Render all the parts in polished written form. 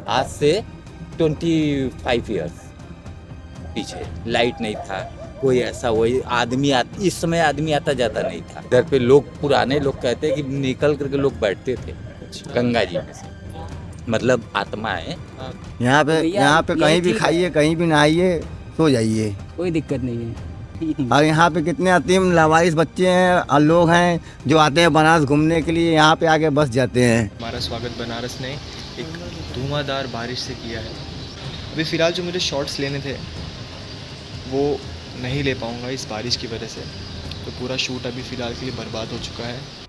आज से 25 ईयर्स पीछे लाइट नहीं था, कोई ऐसा वही आदमी इस समय आदमी आता जाता नहीं था। इधर पे लोग पुराने लोग कहते हैं कि निकल करके लोग बैठते थे गंगा जी में से, मतलब आत्मा है। यहाँ पे कहीं भी खाइए, कहीं भी नहाइए, सो जाइए, कोई दिक्कत नहीं है। और यहाँ पे कितने अतीम लावारिस बच्चे हैं और लोग हैं जो आते हैं बनारस घूमने के लिए, यहाँ पे आके बस जाते हैं। हमारा स्वागत बनारस ने एक धुआंधार बारिश से किया है। अभी फ़िलहाल जो मुझे शॉट्स लेने थे वो नहीं ले पाऊँगा इस बारिश की वजह से, तो पूरा शूट अभी फ़िलहाल के लिए बर्बाद हो चुका है।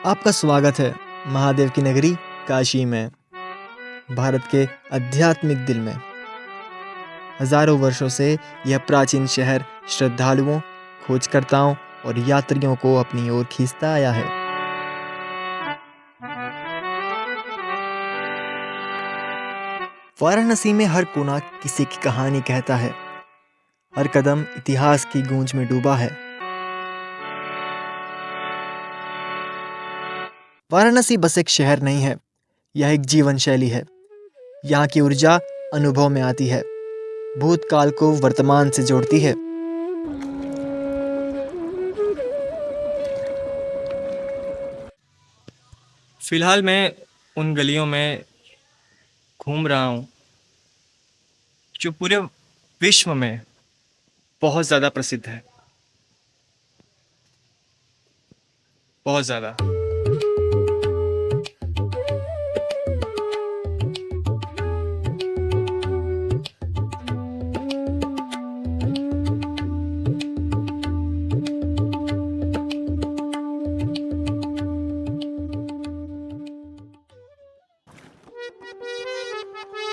आपका स्वागत है महादेव की नगरी काशी में, भारत के आध्यात्मिक दिल में। हजारों वर्षों से यह प्राचीन शहर श्रद्धालुओं, खोजकर्ताओं और यात्रियों को अपनी ओर खींचता आया है। वाराणसी में हर कोना किसी की कहानी कहता है, हर कदम इतिहास की गूंज में डूबा है। वाराणसी बस एक शहर नहीं है, यह एक जीवन शैली है। यहाँ की ऊर्जा अनुभव में आती है, भूतकाल को वर्तमान से जोड़ती है। फ़िलहाल मैं उन गलियों में घूम रहा हूँ जो पूरे विश्व में बहुत ज़्यादा प्रसिद्ध है, बहुत ज़्यादा।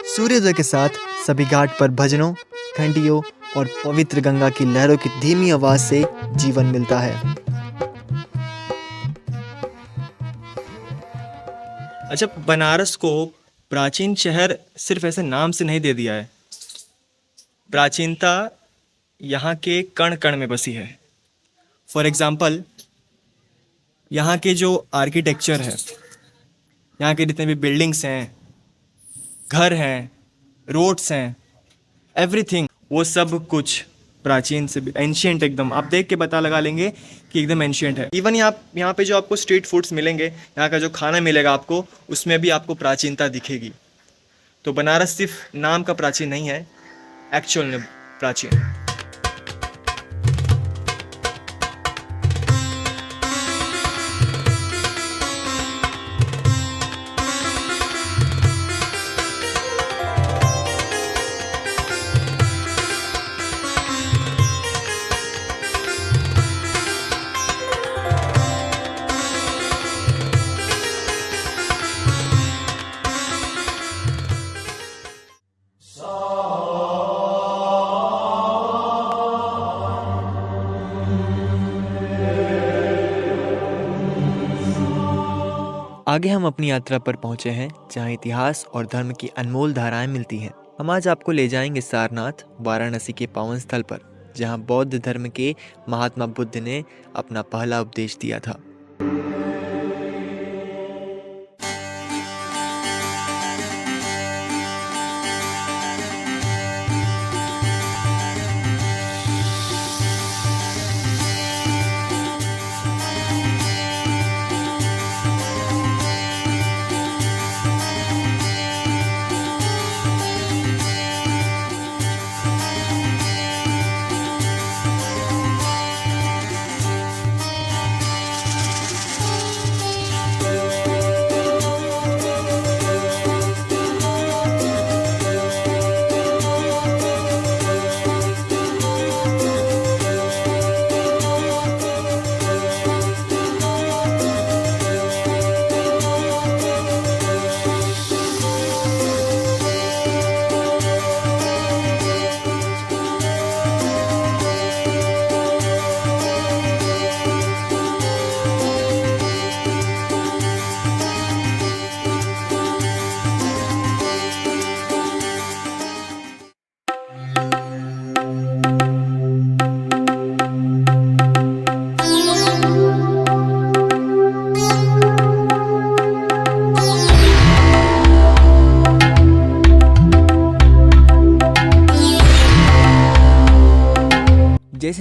सूर्योदय के साथ सभी घाट पर भजनों, घंटियों और पवित्र गंगा की लहरों की धीमी आवाज से जीवन मिलता है। अच्छा, बनारस को प्राचीन शहर सिर्फ ऐसे नाम से नहीं दे दिया है, प्राचीनता यहाँ के कण कण में बसी है। फॉर एग्जाम्पल, यहाँ के जो आर्किटेक्चर है, यहाँ के जितने भी बिल्डिंग्स हैं, घर हैं, रोड्स हैं, एवरीथिंग, वो सब कुछ प्राचीन से भी एंशियंट, एकदम आप देख के पता लगा लेंगे कि एकदम एंशियंट है। इवन यहाँ पे जो आपको स्ट्रीट फूड्स मिलेंगे, यहाँ का जो खाना मिलेगा आपको, उसमें भी आपको प्राचीनता दिखेगी। तो बनारस सिर्फ नाम का प्राचीन नहीं है, एक्चुअल में प्राचीन। आगे हम अपनी यात्रा पर पहुंचे हैं जहां इतिहास और धर्म की अनमोल धाराएं मिलती हैं। हम आज आपको ले जाएंगे सारनाथ, वाराणसी के पावन स्थल पर, जहां बौद्ध धर्म के महात्मा बुद्ध ने अपना पहला उपदेश दिया था।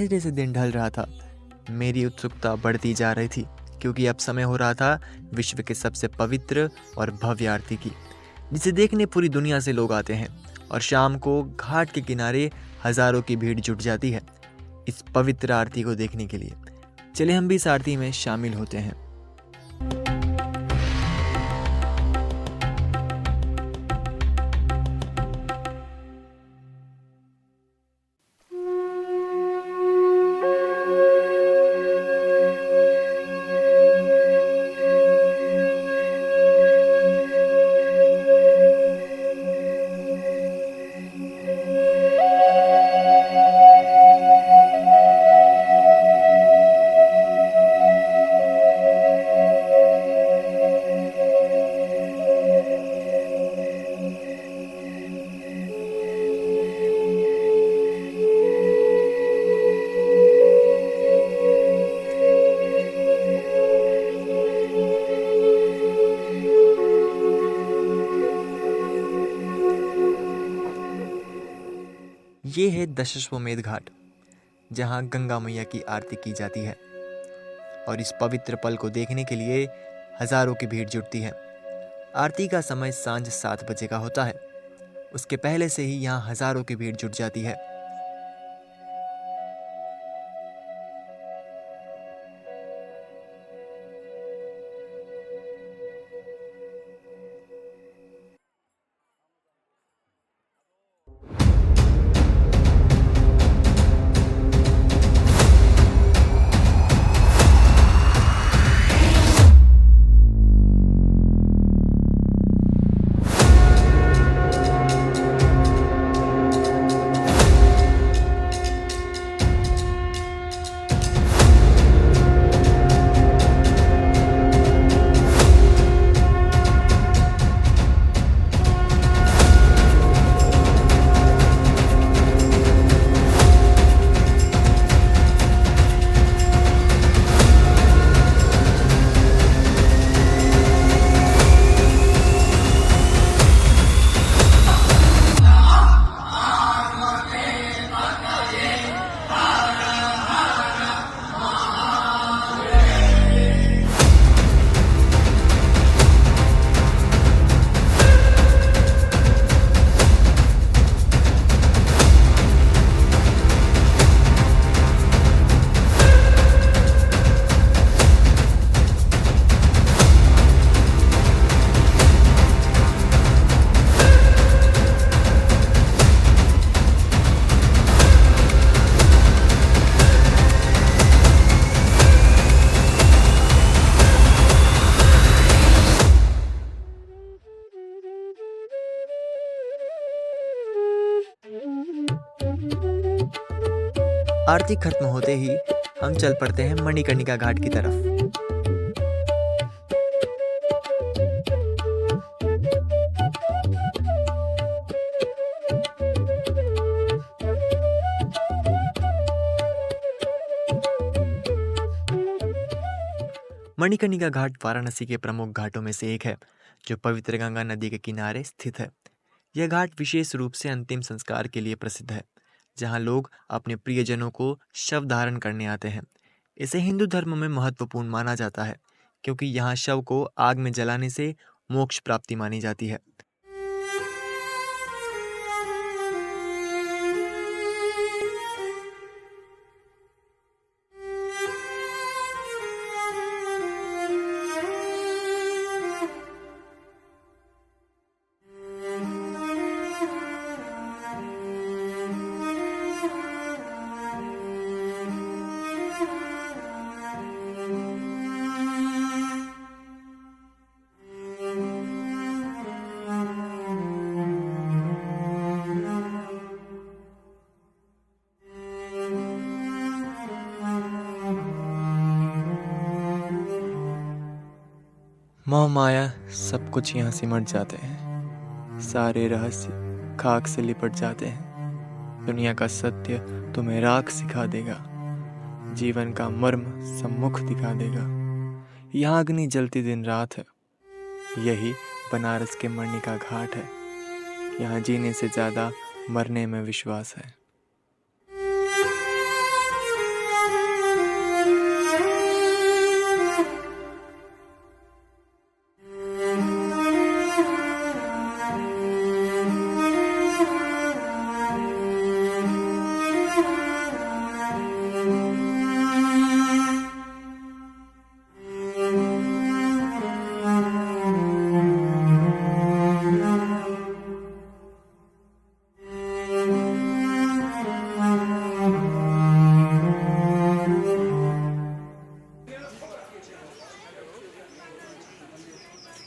धीरे से दिन ढल रहा था। मेरी उत्सुकता बढ़ती जा रही थी क्योंकि अब समय हो रहा था विश्व के सबसे पवित्र और भव्य आरती की, जिसे देखने पूरी दुनिया से लोग आते हैं और शाम को घाट के किनारे हजारों की भीड़ जुट जाती है इस पवित्र आरती को देखने के लिए। चले हम भी इस आरती में शामिल होते हैं। ये है दशाश्वमेध घाट, जहाँ गंगा मैया की आरती की जाती है और इस पवित्र पल को देखने के लिए हजारों की भीड़ जुटती है। आरती का समय सांझ 7 बजे का होता है। उसके पहले से ही यहाँ हजारों की भीड़ जुट जाती है। आरती खत्म होते ही हम चल पड़ते हैं मणिकर्णिका घाट की तरफ। मणिकर्णिका घाट वाराणसी के प्रमुख घाटों में से एक है, जो पवित्र गंगा नदी के किनारे स्थित है। यह घाट विशेष रूप से अंतिम संस्कार के लिए प्रसिद्ध है, जहां लोग अपने प्रियजनों को शव धारण करने आते हैं। इसे हिंदू धर्म में महत्वपूर्ण माना जाता है, क्योंकि यहाँ शव को आग में जलाने से मोक्ष प्राप्ति मानी जाती है। मोह माया सब कुछ यहाँ सिमट जाते हैं, सारे रहस्य खाक से लिपट जाते हैं। दुनिया का सत्य तुम्हें राख सिखा देगा, जीवन का मर्म सम्मुख दिखा देगा। यहाँ अग्नि जलती दिन रात है, यही बनारस के मणिकर्णिका घाट है। यहाँ जीने से ज्यादा मरने में विश्वास है।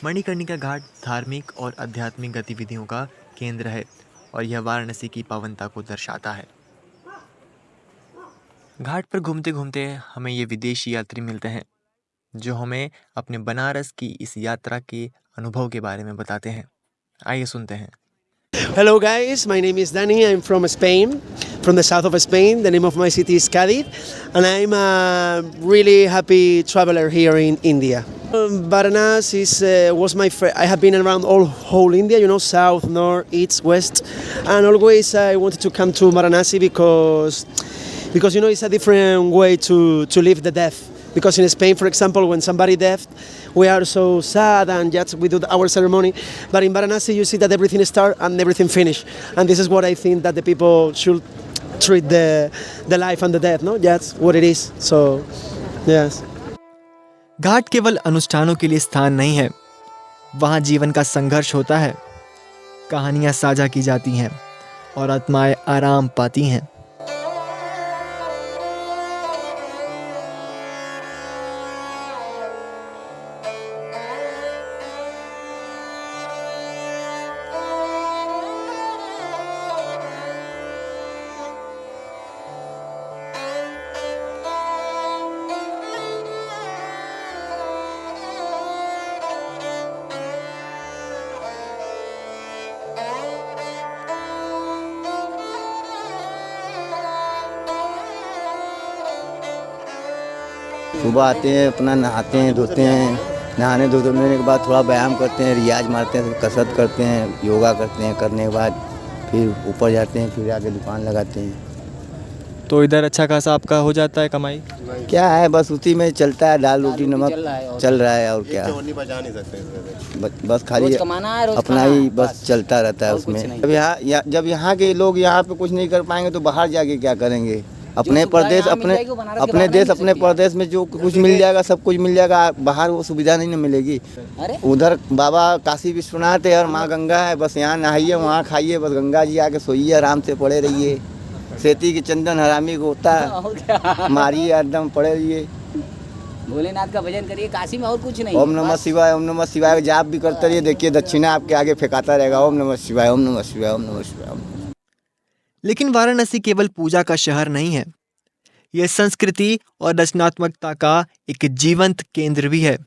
मणिकर्णिका घाट धार्मिक और आध्यात्मिक गतिविधियों का केंद्र है और यह वाराणसी की पावनता को दर्शाता है। घाट पर घूमते घूमते हमें ये विदेशी यात्री मिलते हैं जो हमें अपने बनारस की इस यात्रा के अनुभव के बारे में बताते हैं। आइए सुनते हैं। Hello guys, my name is Danny. I'm from Spain, from the south of Spain. The name of my city is Cádiz, and I'm a really happy traveler here in India. Varanasi was I have been around whole India, you know, south, north, east, west, and always I wanted to come to Varanasi because you know it's a different way to live the death. Because in Spain, for example, when somebody death, we are so sad and just we do our ceremony. But in Varanasi, you see that everything start and everything finish. And this is what I think that the people should treat the life and the death, no? That's what it is. So, yes. घाट केवल अनुष्ठानों के लिए स्थान नहीं है, वहाँ जीवन का संघर्ष होता है, कहानियाँ साझा की जाती हैं और आत्माएं आराम पाती हैं। सुबह आते हैं, अपना नहाते हैं, धोते हैं, नहाने धोने के बाद थोड़ा व्यायाम करते हैं, रियाज मारते हैं, कसरत करते हैं, योगा करते हैं, करने के बाद फिर ऊपर जाते हैं, फिर आगे दुकान लगाते हैं। तो इधर अच्छा खासा आपका हो जाता है कमाई? क्या है, बस उसी में चलता है, दाल रोटी नमक चल रहा है और क्या, बस खाली अपना ही बस चलता रहता है उसमें। जब यहाँ के लोग यहाँ पे कुछ नहीं कर पाएंगे तो बाहर जाके क्या करेंगे? अपने प्रदेश अपने देश अपने प्रदेश में जो कुछ मिल जाएगा सब कुछ मिल जाएगा, बाहर वो सुविधा नहीं ना मिलेगी। उधर बाबा काशी विश्वनाथ है और माँ गंगा है, बस यहाँ नहाइए वहाँ खाइए, बस गंगा जी आके सोइए, आराम से पड़े रहिए, सेती की चंदन हरामी को होता है, मारिए एकदम पड़े रहिए, भोलेनाथ का भजन करिए, काशी में और कुछ नहीं। ओम नमः शिवाय, ओम नमः शिवाय जाप भी करते रहिए, देखिए दक्षिणा आपके आगे फेंकाता रहेगा, ओम नमः शिवाय, ओम नमः शिवाय, ओम नमः शिवाय। लेकिन वाराणसी केवल पूजा का शहर नहीं है, यह संस्कृति और रचनात्मकता का एक जीवंत केंद्र भी है।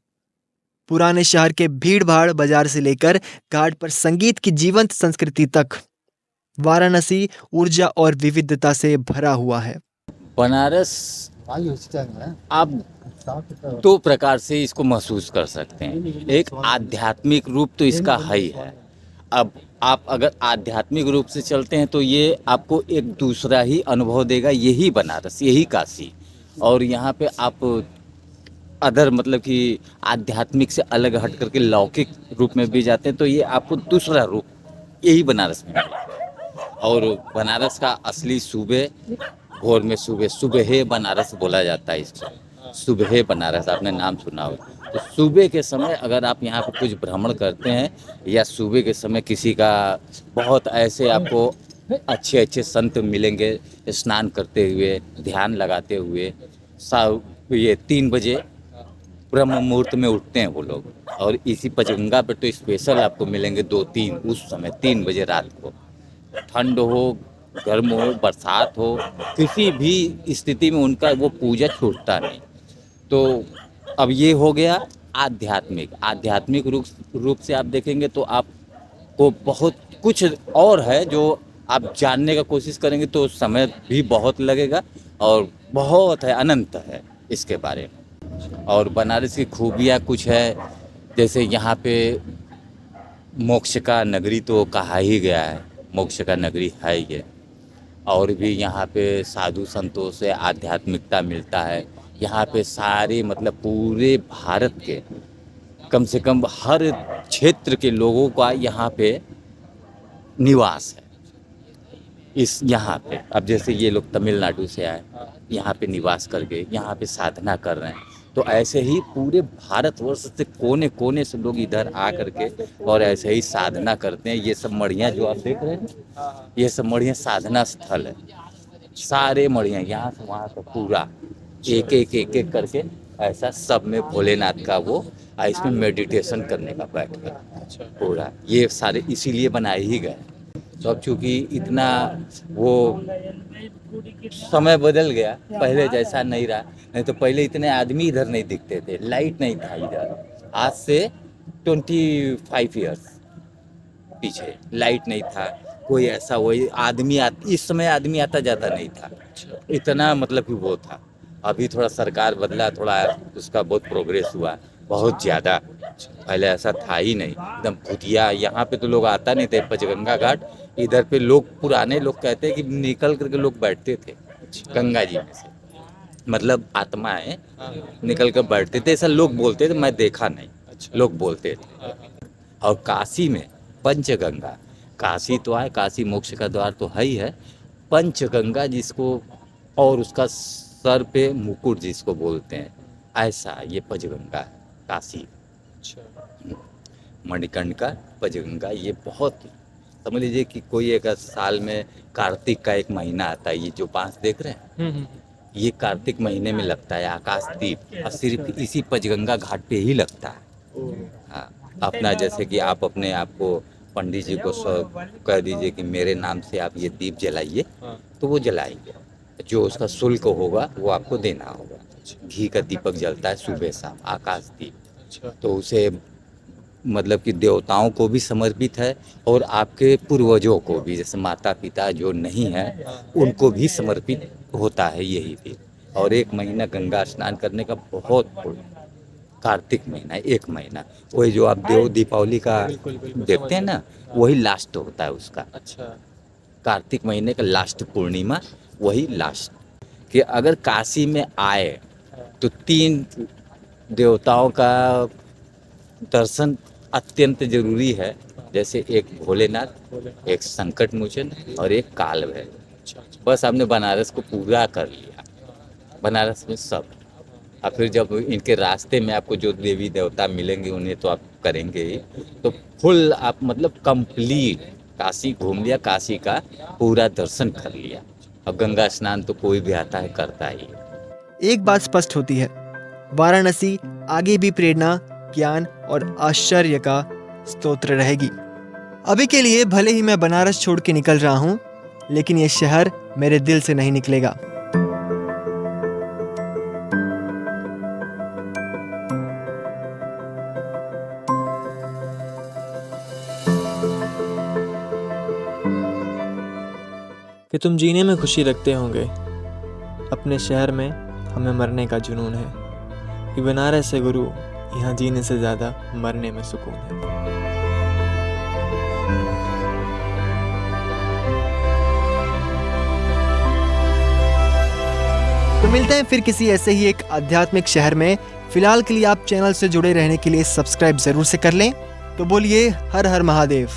पुराने शहर के भीड़-भाड़ बाजार से लेकर घाट पर संगीत की जीवंत संस्कृति तक, वाराणसी ऊर्जा और विविधता से भरा हुआ है। बनारस आप दो प्रकार से इसको महसूस कर सकते हैं। एक आध्यात्मिक रूप तो इसका है ही है। अब आप अगर आध्यात्मिक रूप से चलते हैं तो ये आपको एक दूसरा ही अनुभव देगा, यही बनारस, यही काशी। और यहाँ पे आप अदर मतलब कि आध्यात्मिक से अलग हट करके लौकिक रूप में भी जाते हैं तो ये आपको दूसरा रूप यही बनारस में मिलेगा। और बनारस का असली सूबे भोर में सुबह बनारस बोला जाता है इसको, सुबह बनारस आपने नाम सुना हो। तो सुबह के समय अगर आप यहाँ पर कुछ भ्रमण करते हैं या सुबह के समय किसी का बहुत ऐसे आपको अच्छे अच्छे संत मिलेंगे स्नान करते हुए, ध्यान लगाते हुए, ये 3 बजे ब्रह्म मुहूर्त में उठते हैं वो लोग। और इसी पंचगंगा पर तो स्पेशल आपको मिलेंगे 2-3 उस समय 3 बजे रात को। ठंड हो, गर्म हो, बरसात हो, किसी भी स्थिति में उनका वो पूजा छूटता नहीं। तो अब ये हो गया आध्यात्मिक रूप से आप देखेंगे तो आपको बहुत कुछ और है जो आप जानने का कोशिश करेंगे तो समय भी बहुत लगेगा और बहुत है, अनंत है इसके बारे में। और बनारस की खूबियाँ कुछ है, जैसे यहाँ पे मोक्ष का नगरी तो कहा ही गया है, मोक्ष का नगरी है ये। और भी यहाँ पे साधु संतों से आध्यात्मिकता मिलता है। यहाँ पे सारे मतलब पूरे भारत के कम से कम हर क्षेत्र के लोगों का यहाँ पे निवास है। इस यहाँ पे अब जैसे ये लोग तमिलनाडु से आए, यहाँ पे निवास करके यहाँ पे साधना कर रहे हैं, तो ऐसे ही पूरे भारतवर्ष से कोने कोने से लोग इधर आ करके और ऐसे ही साधना करते हैं। ये सब मढ़ियाँ जो आप देख रहे हैं, ये सब मढ़ियाँ साधना स्थल है। सारे मढ़ियाँ यहाँ से वहाँ तक पूरा एक एक करके ऐसा सब में भोलेनाथ का वो और इसमें मेडिटेशन करने का बैठकर पूरा ये सारे इसीलिए बनाए ही गए। तो अब चूंकि इतना वो समय बदल गया, पहले जैसा नहीं रहा। नहीं तो पहले इतने आदमी इधर नहीं दिखते थे, लाइट नहीं था इधर। आज से 25 ईयर्स पीछे लाइट नहीं था, कोई ऐसा वही आदमी इस समय आदमी आता जाता नहीं था, इतना मतलब कि वो था। अभी थोड़ा सरकार बदला, थोड़ा उसका बहुत प्रोग्रेस हुआ, बहुत ज़्यादा। पहले ऐसा था ही नहीं, एकदम भूतिया। यहाँ पे तो लोग आता नहीं थे, पंचगंगा घाट इधर पे लोग पुराने लोग कहते हैं कि निकल करके लोग बैठते थे गंगा जी में से, मतलब आत्माएं निकल कर बैठते थे, ऐसा लोग बोलते थे, मैं देखा नहीं, लोग बोलते थे। और काशी में पंचगंगा, काशी तो है, काशी मोक्ष का द्वार तो है ही है, पंचगंगा जिसको, और उसका सर पे मुकुट जिसको बोलते हैं, ऐसा ये पंचगंगा है काशी। मणिकर्णिका पंचगंगा ये बहुत, समझ लीजिए कि कोई एक साल में कार्तिक का एक महीना आता है, ये जो बांस देख रहे हैं ये कार्तिक महीने में लगता है आकाशदीप, और सिर्फ इसी पंचगंगा घाट पे ही लगता है। हाँ, अपना जैसे कि आप अपने आप को पंडित जी को कह दीजिए कि मेरे नाम से आप ये दीप जलाइए, तो वो जलाएंगे, जो उसका शुल्क होगा वो आपको देना होगा। घी का दीपक जलता है सुबह शाम, आकाश दीप, तो उसे मतलब कि देवताओं को भी समर्पित है और आपके पूर्वजों को भी, जैसे माता पिता जो नहीं है उनको भी समर्पित होता है यही दीप। और एक महीना गंगा स्नान करने का बहुत कार्तिक महीना, एक महीना, वही जो आप देव दीपावली का देखते हैं ना, वही लास्ट होता है उसका। कार्तिक महीने का लास्ट पूर्णिमा, वही लास्ट। कि अगर काशी में आए तो 3 देवताओं का दर्शन अत्यंत जरूरी है, जैसे एक भोलेनाथ, एक संकट मोचन और एक काल भैरव। बस आपने बनारस को पूरा कर लिया, बनारस में सब। और फिर जब इनके रास्ते में आपको जो देवी देवता मिलेंगे उन्हें तो आप करेंगे ही, तो फुल आप मतलब कंप्लीट काशी घूम लिया, काशी का पूरा दर्शन कर लिया। अब गंगा स्नान तो कोई भी आता है करता ही। एक बात स्पष्ट होती है, वाराणसी आगे भी प्रेरणा, ज्ञान और आश्चर्य का स्तोत्र रहेगी। अभी के लिए भले ही मैं बनारस छोड़ के निकल रहा हूँ, लेकिन ये शहर मेरे दिल से नहीं निकलेगा। कि तुम जीने में खुशी रखते होंगे, अपने शहर में हमें मरने का जुनून है। कि बनारस से गुरु, यहाँ जीने से ज़्यादा मरने में सुकून है। तो मिलते हैं फिर किसी ऐसे ही एक आध्यात्मिक शहर में। फिलहाल के लिए आप चैनल से जुड़े रहने के लिए सब्सक्राइब जरूर से कर लें। तो बोलिए हर हर महादेव।